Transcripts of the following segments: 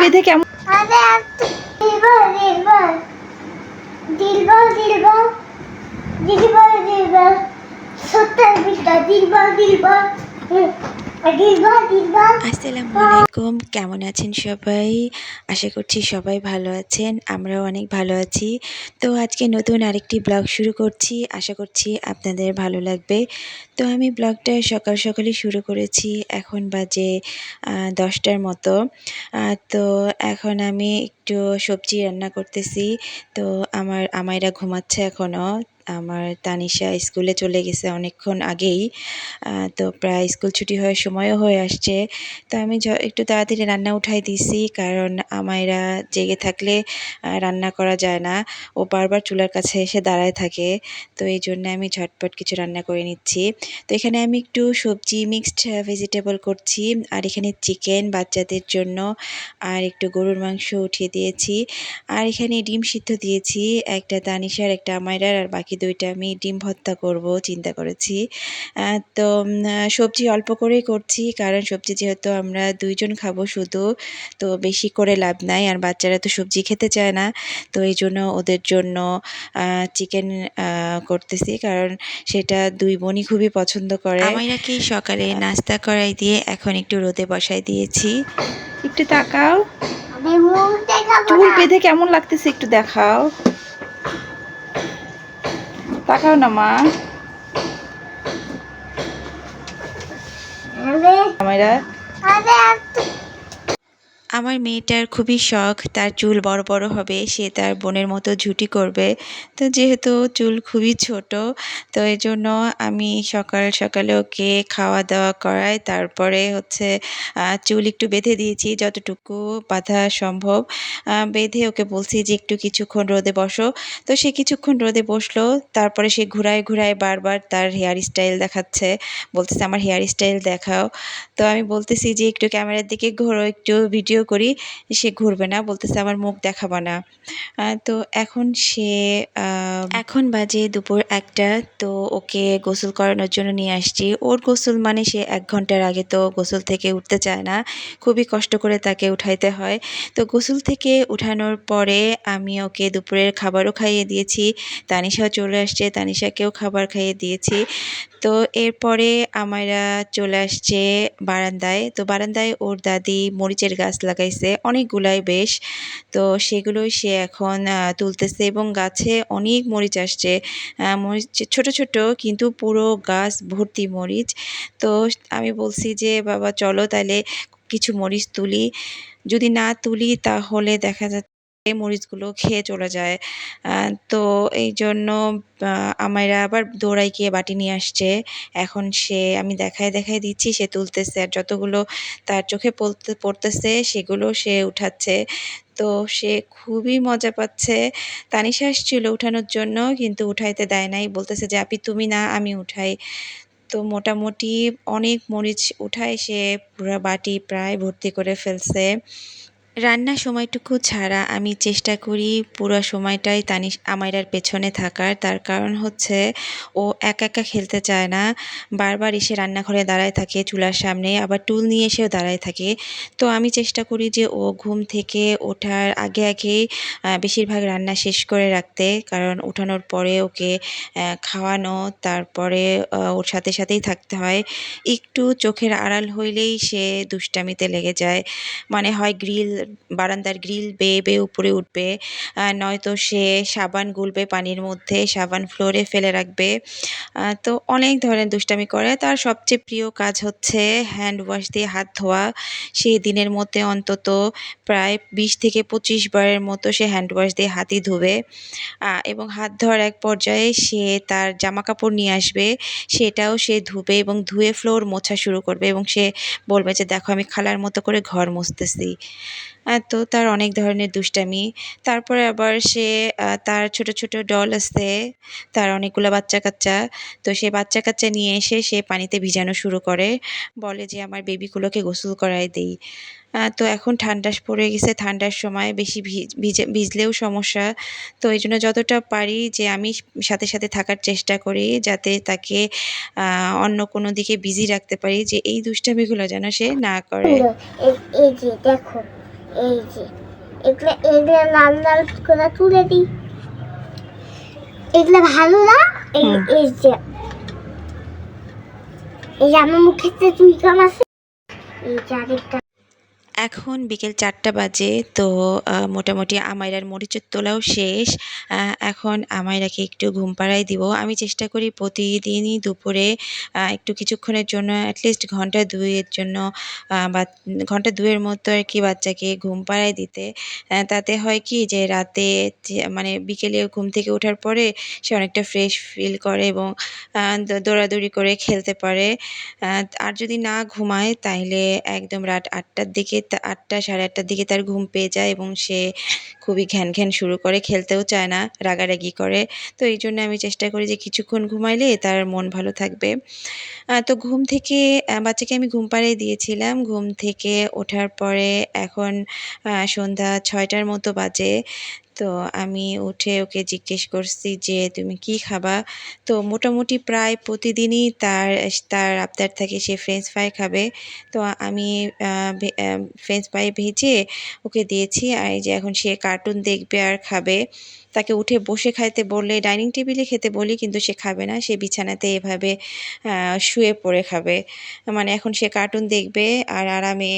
বেঁধে কেমন দিলবর দিলবর দিলবর দিলবর দিলবর দিলবর সত্তর বিশটা দিলবর দিলবর দিলবর দিলবর। আসসালামু আলাইকুম, কেমন আছেন সবাই? আশা করছি সবাই ভালো আছেন, আমরাও অনেক ভালো আছি। তো আজকে নতুন আরেকটি ব্লগ শুরু করছি, আশা করছি আপনাদের ভালো লাগবে। তো আমি ব্লগটা সকাল সকালই শুরু করেছি, এখন বাজে 10টার মতো। তো এখন আমি একটু সবজি রান্না করতেছি। তো আমার আমাইরা ঘুমাচ্ছে এখনও। আমার তানিশা স্কুলে চলে গেছে অনেকক্ষণ আগেই। তো প্রায় স্কুল ছুটি হওয়ার সময়ও হয়ে আসছে। তো আমি একটু তাড়াতাড়ি রান্না উঠাই দিছি, কারণ আমাইরা জেগে থাকলে রান্না করা যায় না। ও বারবার চুলার কাছে এসে দাঁড়ায় থাকে। তো এই জন্য আমি ঝটপট কিছু রান্না করে নিচ্ছি। তো এখানে আমি একটু সবজি মিক্সড ভেজিটেবল করছি, আর এখানে চিকেন বাচ্চাদের জন্য, আর একটু গরুর মাংস উঠিয়ে দিয়েছি, আর এখানে ডিম সিদ্ধ দিয়েছি, একটা তানিশার একটা আমাইরার, আর বাকি দুইটা আমি ডিম ভর্তা করব চিন্তা করেছি। তো সবজি অল্প করেই করছি, কারণ সবজি যেহেতু আমরা দুইজন খাবো শুধু, তো বেশি করে লাভ নাই, আর বাচ্চারা তো সবজি খেতে চায় না। তো এই জন্য ওদের জন্য চিকেন করতেছি, কারণ সেটা দুই বোনই খুবই পছন্দ করে। আমাইরাকে সকালে নাস্তা করাই দিয়ে এখন একটু রোদে বসাই দিয়েছি। একটু তাকাও, আমি মুখ দেখাবো চুল না। বেঁধে কেমন লাগতেছে একটু দেখাও, তাকাও না মা। আমারা আমার মেয়েটার খুবই শখ তার চুল বড় বড় হবে, সে তার বোনের মতো ঝুঁটি করবে। তো যেহেতু চুল খুবই ছোট, তো এই জন্য আমি সকাল সকালে ওকে খাওয়া দাওয়া করাই, তারপরে হচ্ছে চুল একটু বেঁধে দিয়েছি যতটুকু বাঁধা সম্ভব। বেঁধে ওকে বলছি যে একটু কিছুক্ষণ রোদে বসো। তো সে কিছুক্ষণ রোদে বসলো, তারপরে সে ঘুরায় ঘুরায় বারবার তার হেয়ার স্টাইল দেখাচ্ছে, বলতেছে আমার হেয়ার স্টাইল দেখাও। তো আমি বলতেছি যে একটু ক্যামেরার দিকে ঘোরো, একটু ভিডিও করি। সে ঘুরবে না, বলতেছে আমার মুখ দেখাবা না। তো এখন সে এখন বাজে দুপুর 1টা। তো ওকে গোসল করানোর জন্য নিয়ে আসছি। ওর গোসল মানে সে 1 ঘন্টার আগে তো গোসল থেকে উঠতে চায় না, খুবই কষ্ট করে তাকে উঠাইতে হয়। তো গোসল থেকে উঠানোর পরে আমি ওকে দুপুরের খাবারও খাইয়ে দিয়েছি। তানিশাও চলে আসছে, তানিশাকেও খাবার খাইয়ে দিয়েছি। তো এরপরে আমরা চলে আসছে বারান্দায়। তো বারান্দায় ওর দাদি মরিচের গাছ লাগাইছে অনেকগুলাই বেশ। তো সেগুলোই সে এখন তুলতেছে, এবং গাছে অনেক মরিচ আসছে। মরিচ ছোট ছোট, কিন্তু পুরো গাছ ভর্তি মরিচ। তো আমি বলছি যে বাবা চলো তাহলে কিছু মরিচ তুলি, যদি না তুলি তাহলে দেখা যাচ্ছে মরিচগুলো খেয়ে চলে যায়। তো এই জন্য আমাইরা আবার দৌড়াই গিয়ে বাটি নিয়ে আসছে। এখন সে আমি দেখায় দেখায় দিচ্ছি, সে তুলতেছে, আর যতগুলো তার চোখে পড়তেছে সেগুলো সে উঠাচ্ছে। তো সে খুবই মজা পাচ্ছে। তানিশা আসছিল উঠানোর জন্য, কিন্তু উঠাইতে দেয় নাই, বলতেছে যে আপি তুমি না, আমি উঠাই। তো মোটামুটি অনেক মরিচ উঠায় সে পুরা বাটি প্রায় ভর্তি করে ফেলছে। রান্নার সময়টুকু ছাড়া আমি চেষ্টা করি পুরো সময়টাই আমাইরার পেছনে থাকার। তার কারণ হচ্ছে ও একা একা খেলতে চায় না, বারবার এসে রান্নাঘরে দাঁড়ায় থাকে চুলার সামনে, আবার টুল নিয়ে এসেও দাঁড়ায় থাকে। তো আমি চেষ্টা করি যে ও ঘুম থেকে ওঠার আগে আগেই বেশিরভাগ রান্না শেষ করে রাখতে, কারণ উঠানোর পরে ওকে খাওয়ানো, তারপরে ওর সাথে সাথেই থাকতে হয়। একটু চোখের আড়াল হইলেই সে দুষ্টামিতে লেগে যায়, মানে হয় বারান্দার গ্রিল বেয়ে বেয়ে উপরে উঠবে, নয়তো সে সাবান গুলবে পানির মধ্যে, সাবান ফ্লোরে ফেলে রাখবে। তো অনেক ধরনের দুষ্টামি করে। তার সবচেয়ে প্রিয় কাজ হচ্ছে হ্যান্ড ওয়াশ দিয়ে হাত ধোয়া। সে দিনের মধ্যে অন্তত প্রায় 20 থেকে 25 বারের মতো সে হ্যান্ড ওয়াশ দিয়ে হাতই ধুবে। এবং হাত ধোয়ার এক পর্যায়ে সে তার জামাকাপড় নিয়ে আসবে, সেটাও সে ধুবে এবং ধুয়ে ফ্লোর মোছা শুরু করবে, এবং সে বলবে যে দেখো আমি খালার মতো করে ঘর মুছতেছি। তো তার অনেক ধরনের দুষ্টামি। তারপরে আবার সে তার ছোট ছোট ডল আছে, তার অনেকগুলো বাচ্চা-কাচ্চা। তো সে বাচ্চা-কাচ্চা নিয়ে এসে সে পানিতে ভিজানো শুরু করে। বলে যে আমার বেবিগুলোকে গোসল করায় দেই। তো এখন ঠান্ডা পড়ে গেছে, ঠান্ডার সময় বেশি ভিজলেও সমস্যা। তো এইজন্য যতটা পারি যে আমি সাথে সাথে থাকার চেষ্টা করি, যাতে তাকে অন্য কোনো দিকে বিজি রাখতে পারি, যে এই দুষ্টামিগুলো যেন সে না করে। এই যে দেখো এই যে এগুলো লাল লাল করে তুলে দিই। এগুলো ভালো না? এই যে আমার মুখে চুইকাম আছে। এই যে আরেকটা। এখন বিকেল 4টা বাজে, তো মোটামুটি আমায়রার মরিচের তোলাও শেষ। এখন আমায়রাকে একটু ঘুম পাড়ায় দিব। আমি চেষ্টা করি প্রতিদিনই দুপুরে একটু কিছুক্ষণের জন্য অ্যাটলিস্ট ঘন্টা 2-এর জন্য বা ঘন্টা 2-এর মতো আর কি বাচ্চাকে ঘুম পাড়ায় দিতে। তাতে হয় কি যে রাতে মানে বিকেলে ঘুম থেকে ওঠার পরে সে অনেকটা ফ্রেশ ফিল করে এবং দৌড়াদৌড়ি করে খেলতে পারে। আর যদি না ঘুমায় তাহলে একদম রাত 8টার দিকে 8টা সাড়ে 8টার দিকে তার ঘুম পেয়ে যায় এবং সে খুবই ঘ্যান শুরু করে, খেলতেও চায় না, রাগারাগি করে। তো এই জন্য আমি চেষ্টা করি যে কিছুক্ষণ ঘুমাইলে তার মন ভালো থাকবে। তো ঘুম থেকে বাচ্চাকে আমি ঘুম পাড়িয়ে দিয়েছিলাম। ঘুম থেকে ওঠার পরে এখন সন্ধ্যা 6টার মতো বাজে। তো আমি উঠে ওকে জিজ্ঞেস করছি যে তুমি কি খাবা? তো মোটামুটি প্রায় প্রতিদিনই তার আবদার থাকে সে ফ্রেঞ্চ ফ্রাই খাবে। তো আমি ফ্রেঞ্চ ফ্রাই ভেজে ওকে দিয়েছি। আর এই যে এখন সে কার্টুন দেখবে আর খাবে। তাকে উঠে বসে খাইতে বললে ডাইনিং টেবিলে খেতে বলি, কিন্তু সে খাবে না। সে বিছানাতে এভাবে শুয়ে পড়ে খাবে। মানে এখন সে কার্টুন দেখবে আর আরামে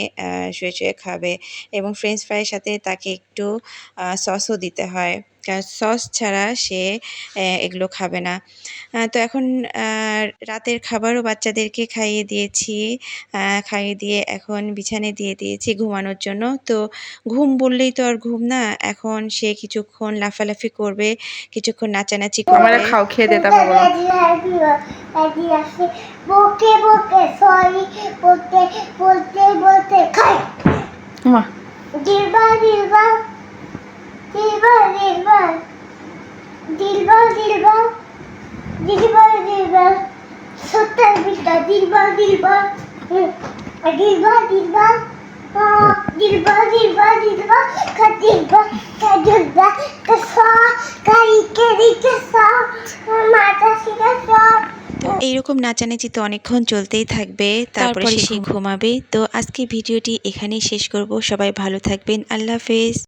শুয়ে খাবে এবং ফ্রেঞ্চ ফ্রাইয়ের সাথে তাকে একটু সসও দিতে হয়, কারণ সস ছাড়া সে এগুলো খাবে না। তো এখন রাতের খাবারও বাচ্চাদেরকে খাইয়ে দিয়েছি। খাইয়ে দিয়ে এখন বিছানায় দিয়ে দিয়েছি ঘুমানোর জন্য। তো ঘুম বললেই তো আর ঘুম না, এখন সে কিছুক্ষণ লাফালাফি করবে, কিছুক্ষণ নাচানাচি আমরা করবে। খাও, খেয়ে দে তারপর বলো। বকে বকে সরি বলতে বলতে বলতে খাই। মা দিলবা দিলবা দিলবা দিলবা দিলবা দিলবা দিলবা দিলবা সত্তর বিশটা দিলবা দিলবা দিলবা দিলবা দিলবা দিলবা দিলবা দিলবা দিলবা কসা কারি কারি কসা মাতা শিখা। তো এইরকম নাচানাচি তো অনেকক্ষণ চলতেই থাকবে, তারপরে সে ঘুমাবে। তো আজকে ভিডিওটি এখানেই শেষ করব। সবাই ভালো থাকবেন। আল্লাহ হাফেজ।